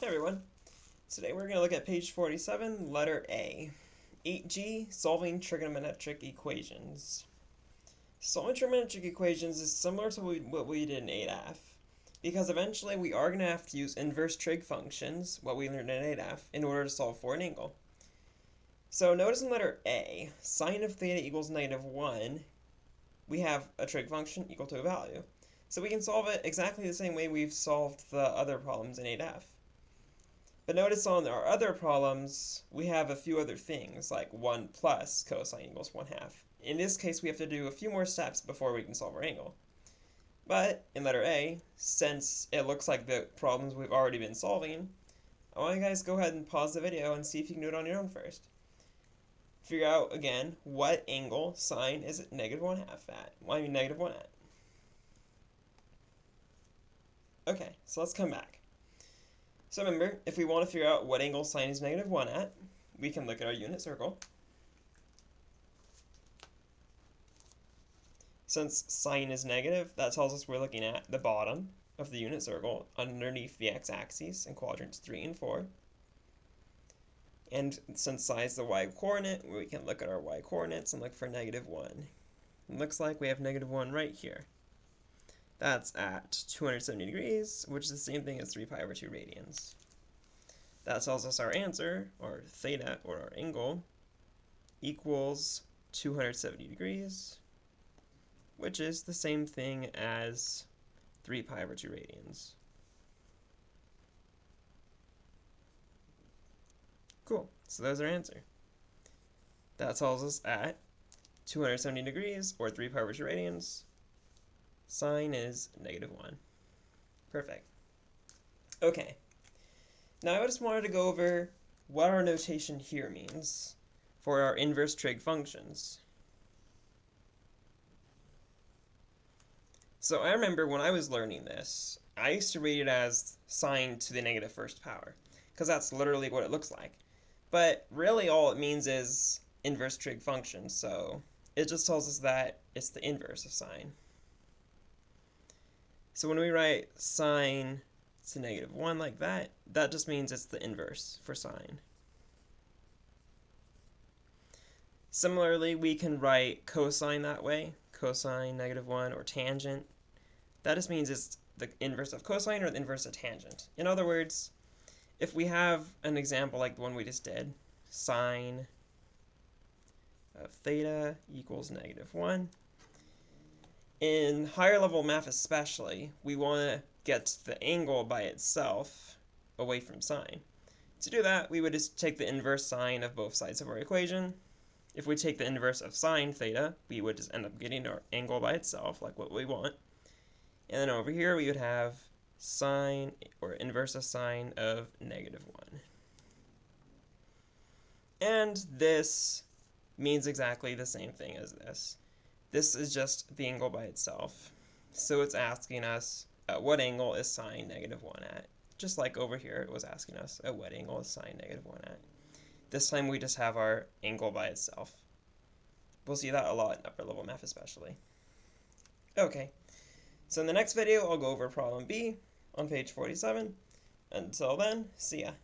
Hey everyone, today we're going to look at page 47, letter A. 8G, solving trigonometric equations. Solving trigonometric equations is similar to what we did in 8F, because eventually we are going to have to use inverse trig functions, what we learned in 8F, in order to solve for an angle. So notice in letter A, sine of theta equals -1, we have a trig function equal to a value. So we can solve it exactly the same way we've solved the other problems in 8F. But notice on our other problems, we have a few other things, like 1 plus cosine equals 1/2. In this case, we have to do a few more steps before we can solve our angle. But in letter A, since it looks like the problems we've already been solving, I want you guys to go ahead and pause the video and see if you can do it on your own first. Figure out, again, what angle sine is -1/2 at. Why I mean -1 at. Okay, so let's come back. So remember, if we want to figure out what angle sine is -1 at, we can look at our unit circle. Since sine is negative, that tells us we're looking at the bottom of the unit circle underneath the x-axis in quadrants 3 and 4. And since psi is the y-coordinate, we can look at our y-coordinates and look for -1. It looks like we have -1 right here. That's at 270 degrees, which is the same thing as 3 pi over 2 radians. That tells us our answer, or theta, or our angle, equals 270 degrees, which is the same thing as 3 pi over 2 radians. Cool, so there's our answer. That tells us at 270 degrees, or 3 pi over 2 radians, sine is -1. Perfect. Okay. Now I just wanted to go over what our notation here means for our inverse trig functions. So I remember when I was learning this, I used to read it as sine to the -1st power, because that's literally what it looks like. But really all it means is inverse trig function, so it just tells us that it's the inverse of sine. So when we write sine to -1 like that, that just means it's the inverse for sine. Similarly, we can write cosine that way, cosine -1 or tangent. That just means it's the inverse of cosine or the inverse of tangent. In other words, if we have an example like the one we just did, sine of theta equals -1, in higher level math especially, we want to get the angle by itself away from sine. To do that, we would just take the inverse sine of both sides of our equation. If we take the inverse of sine theta, we would just end up getting our angle by itself, like what we want. And then over here, we would have sine, or inverse of sine of -1. And this means exactly the same thing as this. This is just the angle by itself. So it's asking us at what angle is sine -1 at. Just like over here, it was asking us at what angle is sine -1 at. This time we just have our angle by itself. We'll see that a lot in upper level math especially. Okay, so in the next video I'll go over problem B on page 47. Until then, see ya.